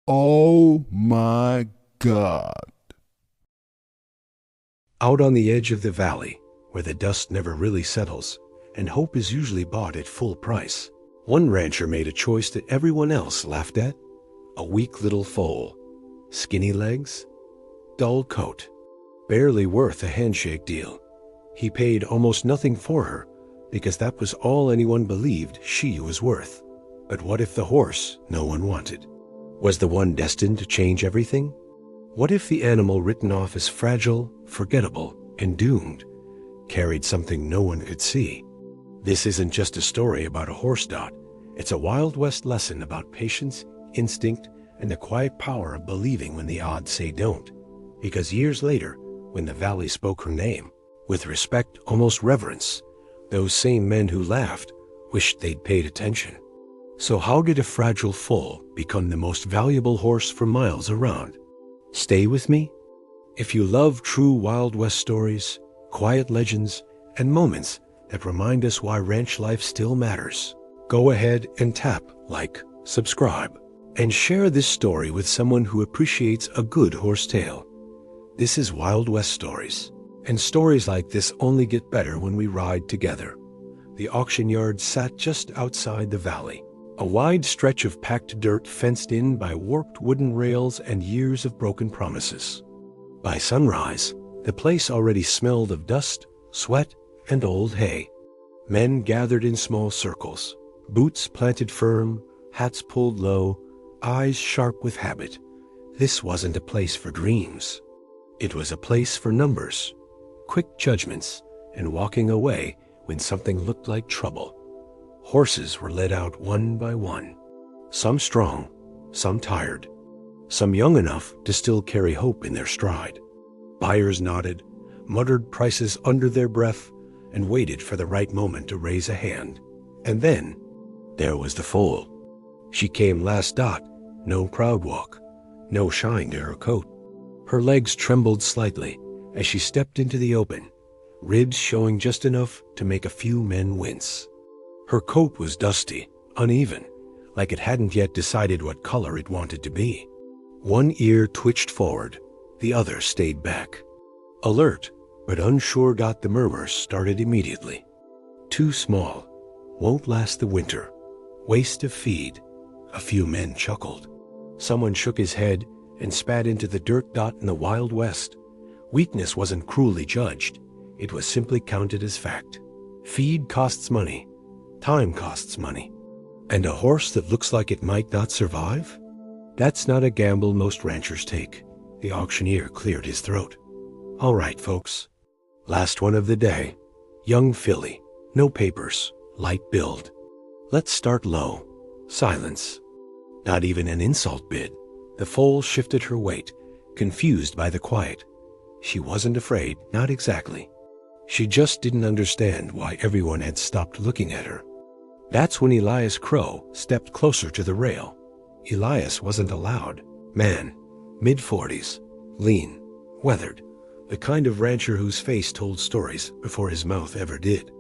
Oh my God. Out on the edge of the valley, where the dust never really settles, and hope is usually bought at full price, one rancher made a choice that everyone else laughed at. A weak little foal. Skinny legs, dull coat, barely worth a handshake deal. He paid almost nothing for her, because that was all anyone believed she was worth. But what if the horse no one wanted was the one destined to change everything? What if the animal written off as fragile, forgettable, and doomed carried something no one could see? This isn't just a story about a horse, Dot. It's a Wild West lesson about patience, instinct, and the quiet power of believing when the odds say don't. Because years later, when the valley spoke her name, with respect, almost reverence, those same men who laughed wished they'd paid attention. So how did a fragile foal become the most valuable horse for miles around? Stay with me? If you love true Wild West stories, quiet legends, and moments that remind us why ranch life still matters, go ahead and tap like, subscribe, and share this story with someone who appreciates a good horse tale. This is Wild West Stories, and stories like this only get better when we ride together. The auction yard sat just outside the valley, a wide stretch of packed dirt fenced in by warped wooden rails and years of broken promises. By sunrise, the place already smelled of dust, sweat, and old hay. Men gathered in small circles, boots planted firm, hats pulled low, eyes sharp with habit. This wasn't a place for dreams. It was a place for numbers, quick judgments, and walking away when something looked like trouble. Horses were led out one by one, some strong, some tired, some young enough to still carry hope in their stride. Buyers nodded, muttered prices under their breath, and waited for the right moment to raise a hand. And then, there was the foal. She came last, Dot. No crowd walk, no shine to her coat. Her legs trembled slightly as she stepped into the open, ribs showing just enough to make a few men wince. Her coat was dusty, uneven, like it hadn't yet decided what color it wanted to be. One ear twitched forward, the other stayed back. Alert, but unsure, Dot. The murmurs started immediately. Too small, won't last the winter, waste of feed. A few men chuckled. Someone shook his head and spat into the dirt. Dot. In the Wild West, weakness wasn't cruelly judged. It was simply counted as fact. Feed costs money. Time costs money. And a horse that looks like it might not survive? That's not a gamble most ranchers take. The auctioneer cleared his throat. All right, folks. Last one of the day. Young filly. No papers. Light build. Let's start low. Silence. Not even an insult bid. The foal shifted her weight, confused by the quiet. She wasn't afraid, not exactly. She just didn't understand why everyone had stopped looking at her. That's when Elias Crow stepped closer to the rail. Elias wasn't a loud man, mid-40s, lean, weathered, the kind of rancher whose face told stories before his mouth ever did.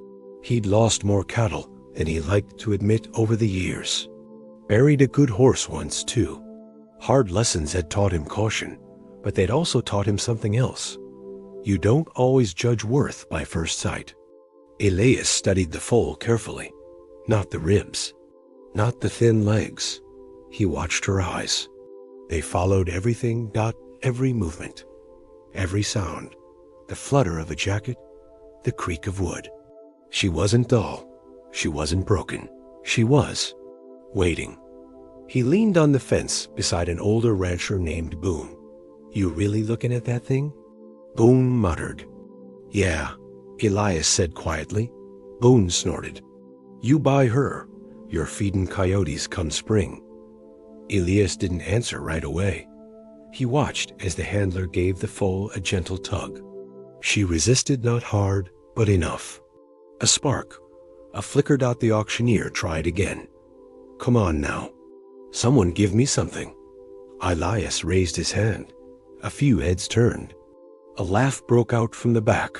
He'd lost more cattle than he liked to admit over the years. Buried a good horse once, too. Hard lessons had taught him caution, but they'd also taught him something else. You don't always judge worth by first sight. Elias studied the foal carefully. Not the ribs, not the thin legs. He watched her eyes. They followed everything, Dot. Every movement, every sound, the flutter of a jacket, the creak of wood. She wasn't dull. She wasn't broken. She was waiting. He leaned on the fence beside an older rancher named Boone. You really looking at that thing? Boone muttered. Yeah, Elias said quietly. Boone snorted. You buy her. You're feeding coyotes come spring. Elias didn't answer right away. He watched as the handler gave the foal a gentle tug. She resisted, not hard, but enough. A spark, a flicker. The auctioneer tried again. Come on now. Someone give me something. Elias raised his hand. A few heads turned. A laugh broke out from the back.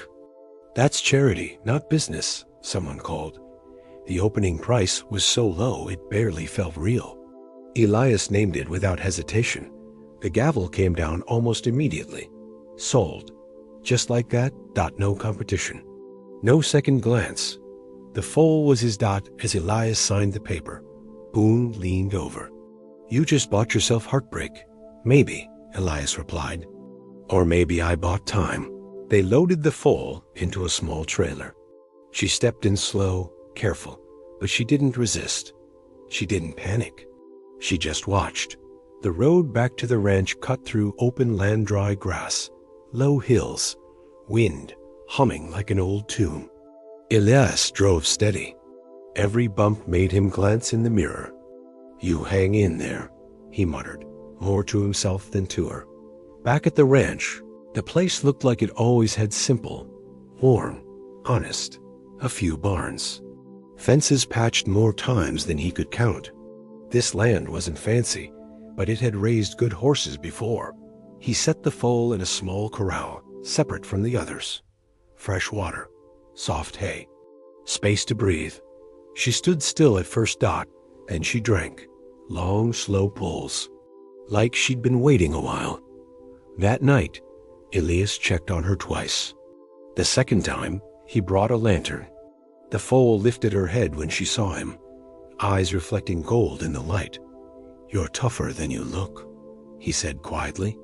That's charity, not business, someone called. The opening price was so low it barely felt real. Elias named it without hesitation. The gavel came down almost immediately. Sold. Just like that. No competition. No second glance. The foal was his. As Elias signed the paper. Boone leaned over. You just bought yourself heartbreak. Maybe, Elias replied. Or maybe I bought time. They loaded the foal into a small trailer. She stepped in slow, careful, but she didn't resist. She didn't panic. She just watched. The road back to the ranch cut through open land, dry grass, low hills, wind humming like an old tune. Elias drove steady. Every bump made him glance in the mirror. You hang in there, he muttered, more to himself than to her. Back at the ranch, the place looked like it always had: simple, warm, honest. A few barns. Fences patched more times than he could count. This land wasn't fancy, but it had raised good horses before. He set the foal in a small corral, separate from the others. Fresh water, soft hay, space to breathe. She stood still at first, and she drank. Long, slow pulls, like she'd been waiting a while. That night, Elias checked on her twice. The second time, he brought a lantern. The foal lifted her head when she saw him, eyes reflecting gold in the light. You're tougher than you look, he said quietly.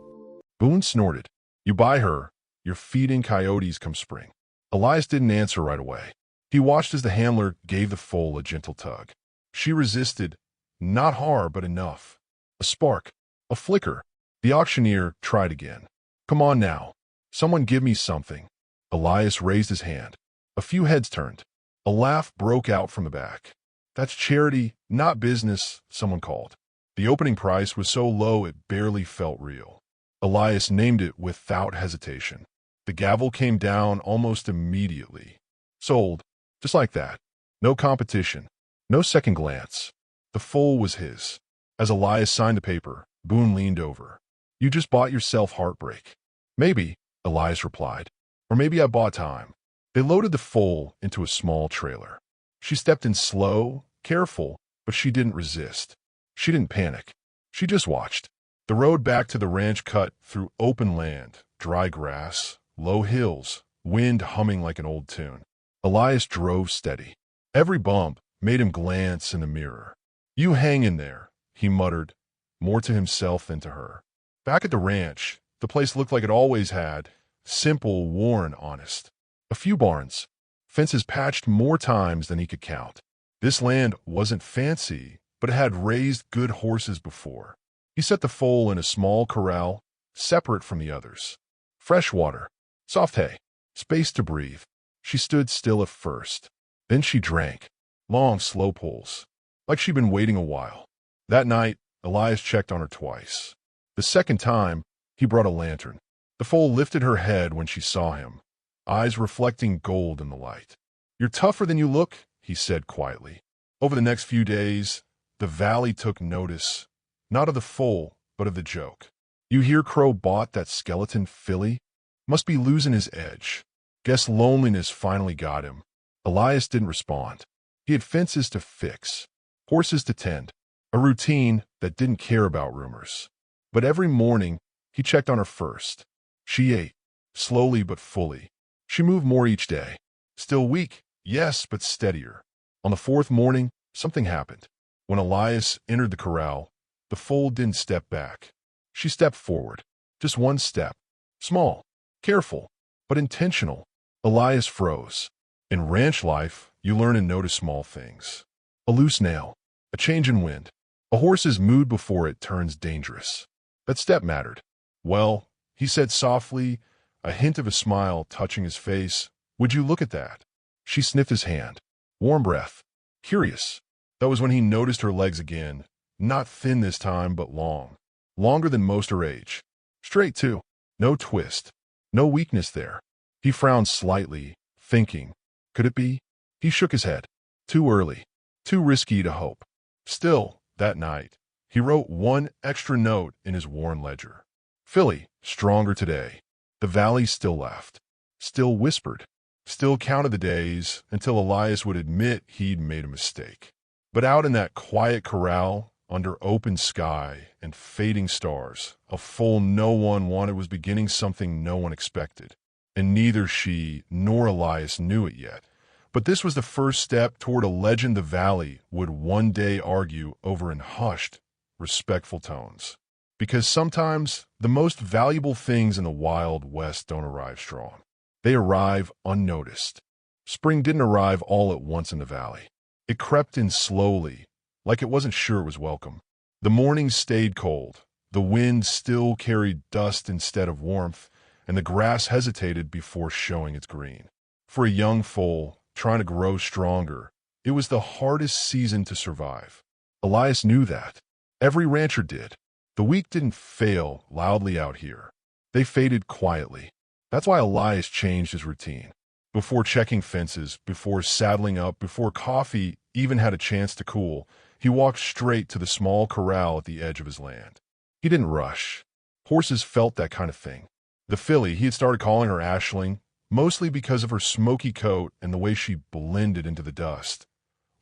Boone snorted. You buy her, you're feeding coyotes come spring. Elias didn't answer right away. He watched as the handler gave the foal a gentle tug. She resisted, not hard, but enough. A spark, a flicker. The auctioneer tried again. Come on now. Someone give me something. Elias raised his hand. A few heads turned. A laugh broke out from the back. That's charity, not business, someone called. The opening price was so low it barely felt real. Elias named it without hesitation. The gavel came down almost immediately. Sold, just like that. No competition, no second glance. The foal was his. As Elias signed the paper, Boone leaned over. You just bought yourself heartbreak. Maybe, Elias replied. Or maybe I bought time. They loaded the foal into a small trailer. She stepped in slow, careful, but she didn't resist. She didn't panic. She just watched. The road back to the ranch cut through open land, dry grass, low hills, wind humming like an old tune. Elias drove steady. Every bump made him glance in the mirror. You hang in there, he muttered, more to himself than to her. Back at the ranch, the place looked like it always had, simple, worn, honest. A few barns, fences patched more times than he could count. This land wasn't fancy, but it had raised good horses before. He set the foal in a small corral, separate from the others. Fresh water, soft hay, space to breathe. She stood still at first. Then she drank. Long, slow pulls, like she'd been waiting a while. That night, Elias checked on her twice. The second time, he brought a lantern. The foal lifted her head when she saw him, eyes reflecting gold in the light. You're tougher than you look, he said quietly. Over the next few days, the valley took notice, not of the foal, but of the joke. You hear Crow bought that skeleton filly? Must be losing his edge. Guess loneliness finally got him. Elias didn't respond. He had fences to fix, horses to tend, a routine that didn't care about rumors. But every morning, he checked on her first. She ate, slowly but fully. She moved more each day. Still weak, yes, but steadier. On the fourth morning, something happened. When Elias entered the corral, the foal didn't step back. She stepped forward. Just one step. Small, careful, but intentional. Elias froze. In ranch life, you learn and notice small things. A loose nail, a change in wind, a horse's mood before it turns dangerous. That step mattered. Well, he said softly, a hint of a smile touching his face. Would you look at that? She sniffed his hand. Warm breath. Curious. That was when he noticed her legs again. Not thin this time, but long. Longer than most her age. Straight, too. No twist. No weakness there. He frowned slightly, thinking. Could it be? He shook his head. Too early. Too risky to hope. Still, that night, he wrote one extra note in his worn ledger. Filly, stronger today. The valley still laughed. Still whispered. Still counted the days until Elias would admit he'd made a mistake. But out in that quiet corral, under open sky and fading stars, a foal no one wanted was beginning something no one expected. And neither she nor Elias knew it yet. But this was the first step toward a legend the valley would one day argue over in hushed, respectful tones. Because sometimes the most valuable things in the Wild West don't arrive strong. They arrive unnoticed. Spring didn't arrive all at once in the valley. It crept in slowly, like it wasn't sure it was welcome. The mornings stayed cold. The wind still carried dust instead of warmth, and the grass hesitated before showing its green. For a young foal trying to grow stronger, it was the hardest season to survive. Elias knew that. Every rancher did. The weak didn't fail loudly out here. They faded quietly. That's why Elias changed his routine. Before checking fences, before saddling up, before coffee even had a chance to cool, he walked straight to the small corral at the edge of his land. He didn't rush. Horses felt that kind of thing. The filly, he had started calling her Aisling, mostly because of her smoky coat and the way she blended into the dust,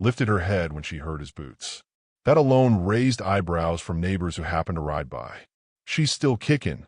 lifted her head when she heard his boots. That alone raised eyebrows from neighbors who happened to ride by. "She's still kicking."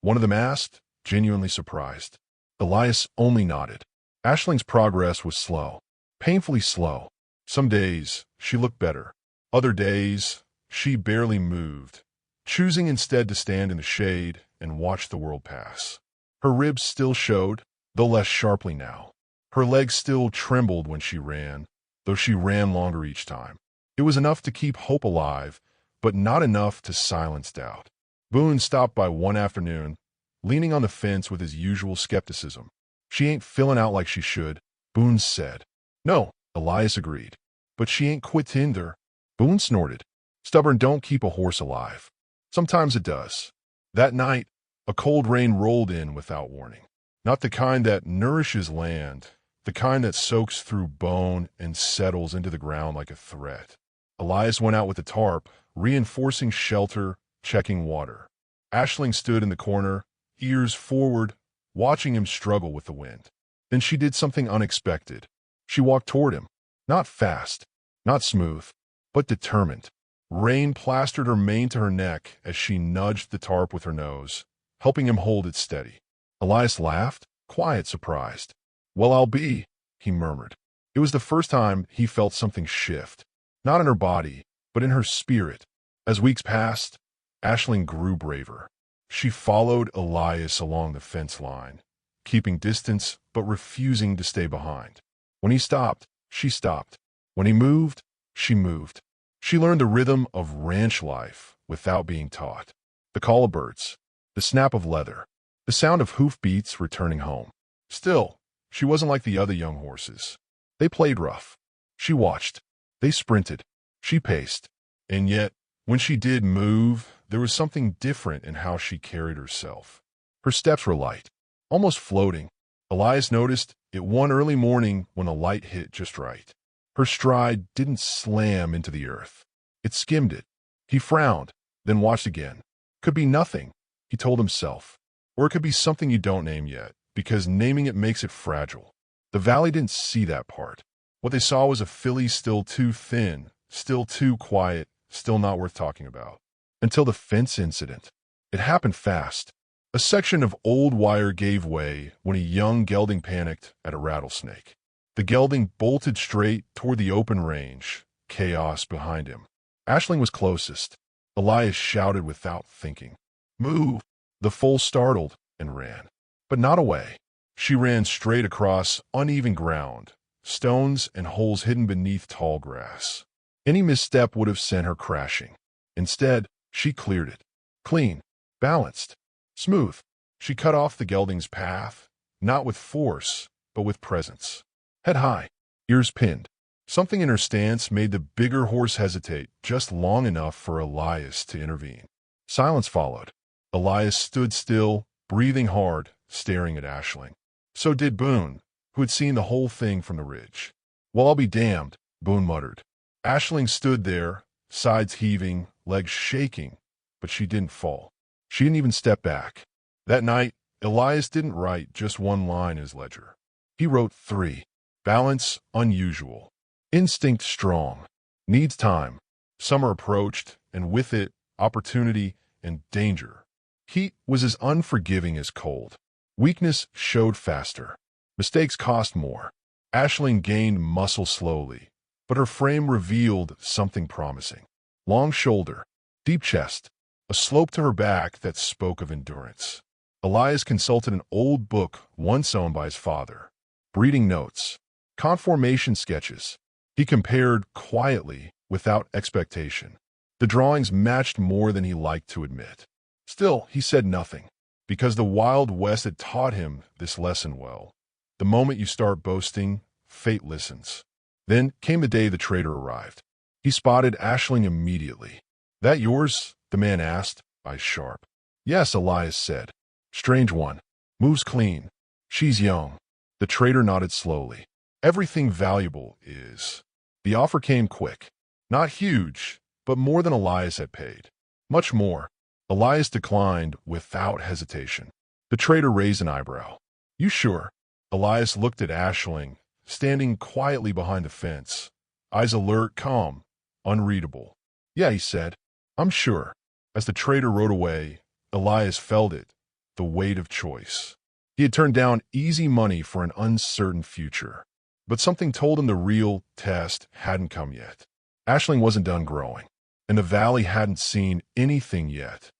One of them asked, genuinely surprised. Elias only nodded. Aisling's progress was slow, painfully slow. Some days, she looked better. Other days, she barely moved, choosing instead to stand in the shade and watch the world pass. Her ribs still showed, though less sharply now. Her legs still trembled when she ran, though she ran longer each time. It was enough to keep hope alive, but not enough to silence doubt. Boone stopped by one afternoon, leaning on the fence with his usual skepticism. "She ain't filling out like she should," Boone said. "No," Elias agreed. "But she ain't quit either." Boone snorted. "Stubborn don't keep a horse alive. Sometimes it does." That night, a cold rain rolled in without warning. Not the kind that nourishes land, the kind that soaks through bone and settles into the ground like a threat. Elias went out with the tarp, reinforcing shelter, checking water. Aisling stood in the corner, ears forward, watching him struggle with the wind. Then she did something unexpected. She walked toward him. Not fast, not smooth, but determined. Rain plastered her mane to her neck as she nudged the tarp with her nose, helping him hold it steady. Elias laughed, quiet, surprised. "Well, I'll be," he murmured. It was the first time he felt something shift, not in her body, but in her spirit. As weeks passed, Aisling grew braver. She followed Elias along the fence line, keeping distance but refusing to stay behind. When he stopped, she stopped. When he moved, she moved. She learned the rhythm of ranch life without being taught. The call of birds, the snap of leather, the sound of hoofbeats returning home. Still, she wasn't like the other young horses. They played rough. She watched. They sprinted. She paced. And yet, when she did move, there was something different in how she carried herself. Her steps were light, almost floating. Elias noticed it one early morning when the light hit just right. Her stride didn't slam into the earth. It skimmed it. He frowned, then watched again. Could be nothing, he told himself. Or it could be something you don't name yet, because naming it makes it fragile. The valley didn't see that part. What they saw was a filly still too thin, still too quiet, still not worth talking about. Until the fence incident. It happened fast. A section of old wire gave way when a young gelding panicked at a rattlesnake. The gelding bolted straight toward the open range, chaos behind him. Aisling was closest. Elias shouted without thinking. "Move!" The foal startled and ran. But not away. She ran straight across uneven ground, stones and holes hidden beneath tall grass. Any misstep would have sent her crashing. Instead, she cleared it. Clean, balanced, smooth. She cut off the gelding's path, not with force, but with presence. Head high, ears pinned. Something in her stance made the bigger horse hesitate just long enough for Elias to intervene. Silence followed. Elias stood still, breathing hard, staring at Aisling. So did Boone, who had seen the whole thing from the ridge. "Well, I'll be damned," Boone muttered. Aisling stood there, sides heaving, legs shaking, but she didn't fall. She didn't even step back. That night, Elias didn't write just one line in his ledger. He wrote 3. Balance unusual. Instinct strong. Needs time. Summer approached, and with it, opportunity and danger. Heat was as unforgiving as cold. Weakness showed faster. Mistakes cost more. Aisling gained muscle slowly, but her frame revealed something promising. Long shoulder, deep chest, a slope to her back that spoke of endurance. Elias consulted an old book once owned by his father. Breeding notes, conformation sketches. He compared quietly, without expectation. The drawings matched more than he liked to admit. Still, he said nothing, because the Wild West had taught him this lesson well. The moment you start boasting, fate listens. Then came the day the trader arrived. He spotted Aisling immediately. "That yours?" the man asked, eyes sharp. "Yes," Elias said. "Strange one. Moves clean. She's young." The trader nodded slowly. "Everything valuable is." The offer came quick. Not huge, but more than Elias had paid. Much more. Elias declined without hesitation. The trader raised an eyebrow. "You sure?" Elias looked at Aisling, standing quietly behind the fence, eyes alert, calm, unreadable. "Yeah," he said. "I'm sure." As the trader rode away, Elias felt it, the weight of choice. He had turned down easy money for an uncertain future. But something told him the real test hadn't come yet. Aisling wasn't done growing, and the valley hadn't seen anything yet.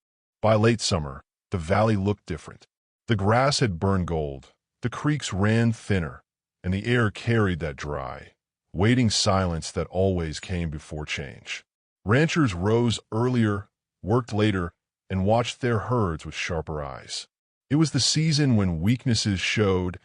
By late summer, the valley looked different. The grass had burned gold, the creeks ran thinner, and the air carried that dry, waiting silence that always came before change. Ranchers rose earlier, worked later, and watched their herds with sharper eyes. It was the season when weaknesses showed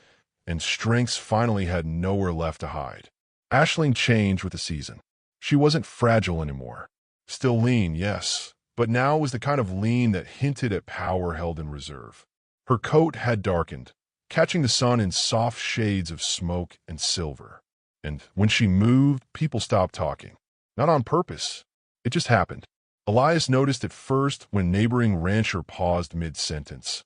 and strengths finally had nowhere left to hide. Aisling changed with the season. She wasn't fragile anymore. Still lean, yes, but now was the kind of lean that hinted at power held in reserve. Her coat had darkened, catching the sun in soft shades of smoke and silver. And when she moved, people stopped talking. Not on purpose. It just happened. Elias noticed it first when neighboring rancher paused mid-sentence,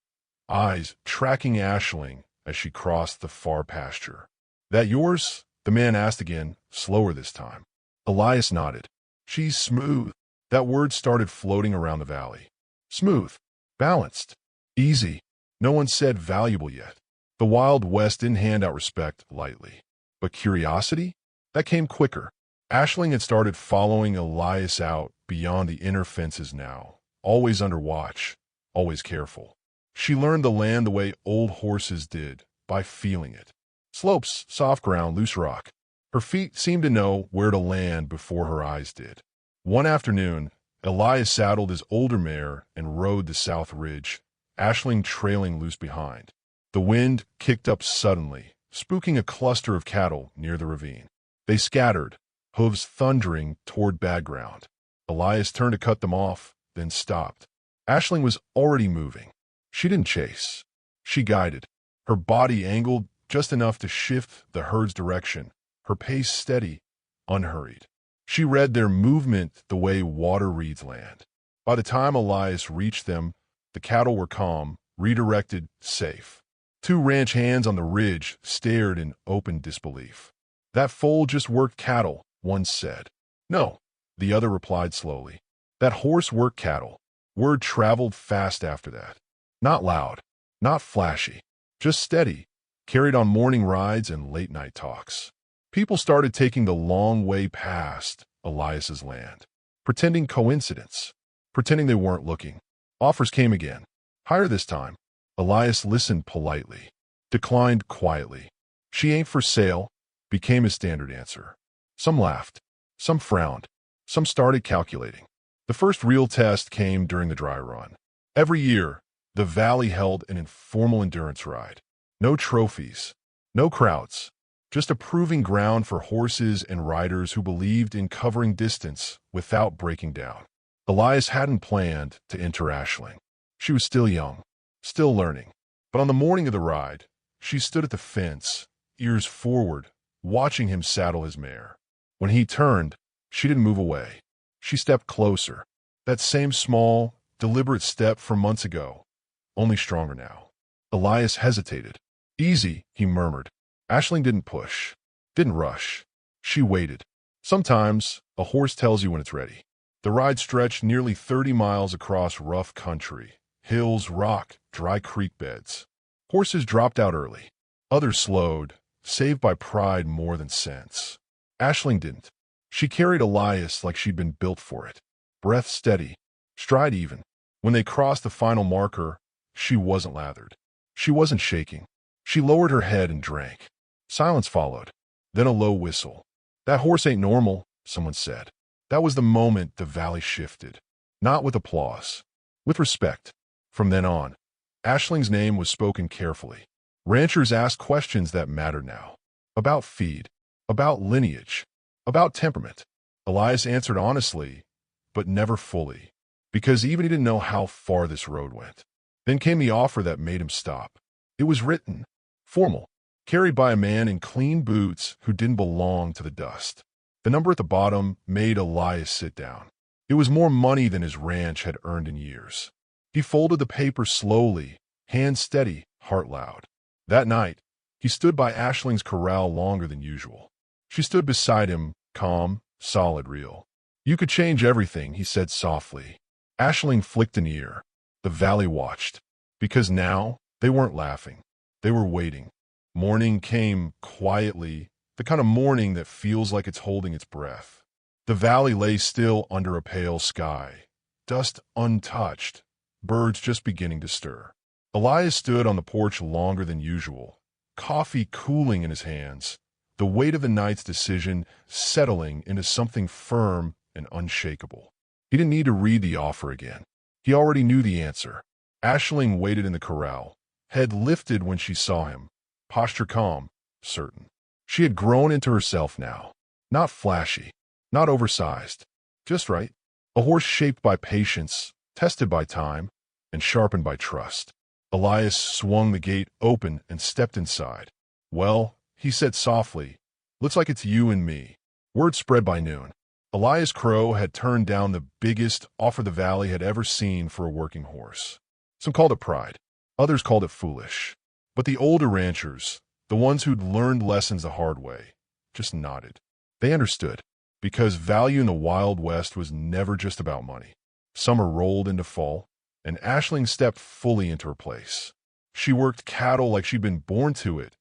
eyes tracking Aisling as she crossed the far pasture. "That yours?" the man asked again, slower this time. Elias nodded. "She's smooth." That word started floating around the valley. Smooth. Balanced. Easy. No one said valuable yet. The Wild West didn't hand out respect lightly. But curiosity? That came quicker. Aisling had started following Elias out beyond the inner fences now, always under watch, always careful. She learned the land the way old horses did, by feeling it. Slopes, soft ground, loose rock. Her feet seemed to know where to land before her eyes did. One afternoon, Elias saddled his older mare and rode the south ridge, Aisling trailing loose behind. The wind kicked up suddenly, spooking a cluster of cattle near the ravine. They scattered, hooves thundering toward bad ground. Elias turned to cut them off, then stopped. Aisling was already moving. She didn't chase. She guided, her body angled just enough to shift the herd's direction, her pace steady, unhurried. She read their movement the way water reads land. By the time Elias reached them, the cattle were calm, redirected, safe. Two ranch hands on the ridge stared in open disbelief. "That foal just worked cattle," one said. "No," the other replied slowly. "That horse worked cattle." Word traveled fast after that. Not loud, not flashy, just steady, carried on morning rides and late-night talks. People started taking the long way past Elias's land, pretending coincidence, pretending they weren't looking. Offers came again, higher this time. Elias listened politely, declined quietly. "She ain't for sale," became his standard answer. Some laughed, some frowned, some started calculating. The first real test came during the dry run. Every year, the valley held an informal endurance ride. No trophies, no crowds, just a proving ground for horses and riders who believed in covering distance without breaking down. Elias hadn't planned to enter Aisling. She was still young, still learning. But on the morning of the ride, she stood at the fence, ears forward, watching him saddle his mare. When he turned, she didn't move away. She stepped closer. That same small, deliberate step from months ago, only stronger now. Elias hesitated. "Easy," he murmured. Aisling didn't push, didn't rush. She waited. Sometimes a horse tells you when it's ready. The ride stretched nearly 30 miles across rough country, hills, rock, dry creek beds. Horses dropped out early. Others slowed, saved by pride more than sense. Aisling didn't. She carried Elias like she'd been built for it. Breath steady, stride even. When they crossed the final marker, she wasn't lathered. She wasn't shaking. She lowered her head and drank. Silence followed. Then a low whistle. "That horse ain't normal," someone said. That was the moment the valley shifted. Not with applause, with respect. From then on, Aisling's name was spoken carefully. Ranchers asked questions that mattered now. About feed, about lineage, about temperament. Elias answered honestly, but never fully, because even he didn't know how far this road went. Then came the offer that made him stop. It was written, formal, carried by a man in clean boots who didn't belong to the dust. The number at the bottom made Elias sit down. It was more money than his ranch had earned in years. He folded the paper slowly, hand steady, heart loud. That night, he stood by Aisling's corral longer than usual. She stood beside him, calm, solid, real. "You could change everything," he said softly. Aisling flicked an ear. The valley watched. Because now, they weren't laughing. They were waiting. Morning came quietly, the kind of morning that feels like it's holding its breath. The valley lay still under a pale sky, dust untouched, birds just beginning to stir. Elias stood on the porch longer than usual, coffee cooling in his hands, the weight of the night's decision settling into something firm and unshakable. He didn't need to read the offer again. He already knew the answer. Aisling waited in the corral, head lifted when she saw him, posture calm, certain. She had grown into herself now. Not flashy, not oversized, just right. A horse shaped by patience, tested by time, and sharpened by trust. Elias swung the gate open and stepped inside. "Well," he said softly, "looks like it's you and me." Word spread by noon. Elias Crow had turned down the biggest offer the valley had ever seen for a working horse. Some called it pride. Others called it foolish. But the older ranchers, the ones who'd learned lessons the hard way, just nodded. They understood, because value in the Wild West was never just about money. Summer rolled into fall, and Aisling stepped fully into her place. She worked cattle like she'd been born to it,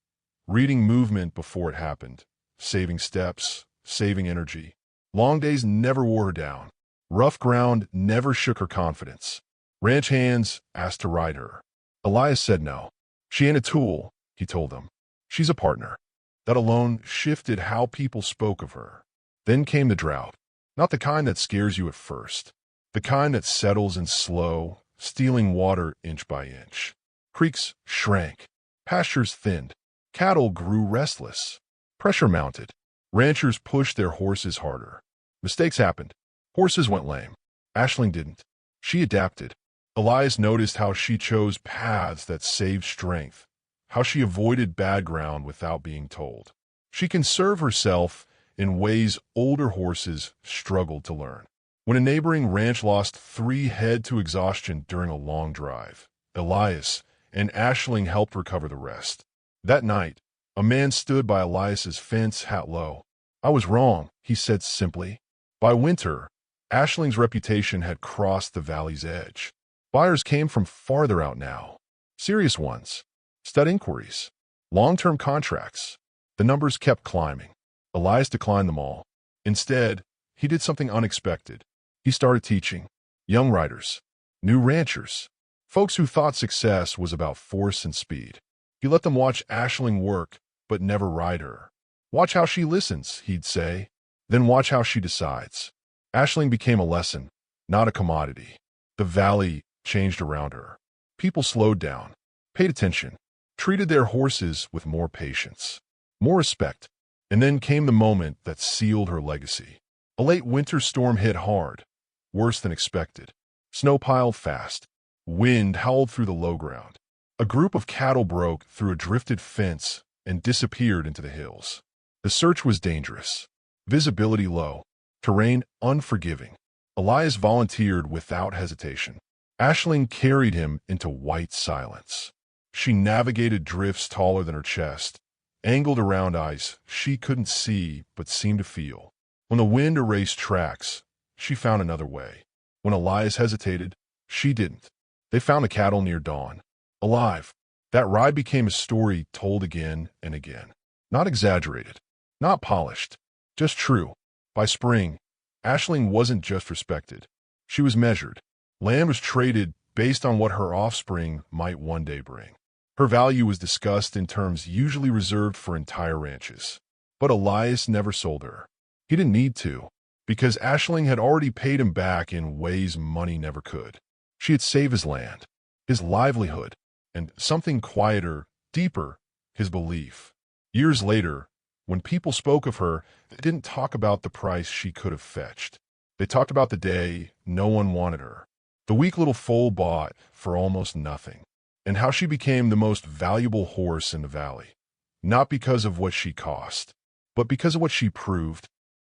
reading movement before it happened, saving steps, saving energy. Long days never wore her down. Rough ground never shook her confidence. Ranch hands asked to ride her. Elias said no. "She ain't a tool," he told them. "She's a partner." That alone shifted how people spoke of her. Then came the drought. Not the kind that scares you at first. The kind that settles in slow, stealing water inch by inch. Creeks shrank. Pastures thinned. Cattle grew restless. Pressure mounted. Ranchers pushed their horses harder. Mistakes happened. Horses went lame. Aisling didn't. She adapted. Elias noticed how she chose paths that saved strength, how she avoided bad ground without being told. She can serve herself in ways older horses struggled to learn. When a neighboring ranch lost 3 head to exhaustion during a long drive, Elias and Aisling helped recover the rest. That night, a man stood by Elias's fence, hat low. "I was wrong," he said simply. By winter, Aisling's reputation had crossed the valley's edge. Buyers came from farther out now. Serious ones. Stud inquiries. Long-term contracts. The numbers kept climbing. Elias declined them all. Instead, he did something unexpected. He started teaching. Young riders. New ranchers. Folks who thought success was about force and speed. He let them watch Aisling work, but never ride her. "Watch how she listens," he'd say. "Then watch how she decides." Aisling became a lesson, not a commodity. The valley changed around her. People slowed down, paid attention, treated their horses with more patience, more respect. And then came the moment that sealed her legacy. A late winter storm hit hard, worse than expected. Snow piled fast. Wind howled through the low ground. A group of cattle broke through a drifted fence and disappeared into the hills. The search was dangerous. Visibility low. Terrain unforgiving. Elias volunteered without hesitation. Aisling carried him into white silence. She navigated drifts taller than her chest, angled around ice she couldn't see but seemed to feel. When the wind erased tracks, she found another way. When Elias hesitated, she didn't. They found the cattle near dawn. Alive. That ride became a story told again and again. Not exaggerated. Not polished. Just true. By spring, Aisling wasn't just respected. She was measured. Land was traded based on what her offspring might one day bring. Her value was discussed in terms usually reserved for entire ranches. But Elias never sold her. He didn't need to, because Aisling had already paid him back in ways money never could. She had saved his land, his livelihood, and something quieter, deeper, his belief. Years later, when people spoke of her, they didn't talk about the price she could have fetched. They talked about the day no one wanted her, the weak little foal bought for almost nothing, and how she became the most valuable horse in the valley. Not because of what she cost, but because of what she proved,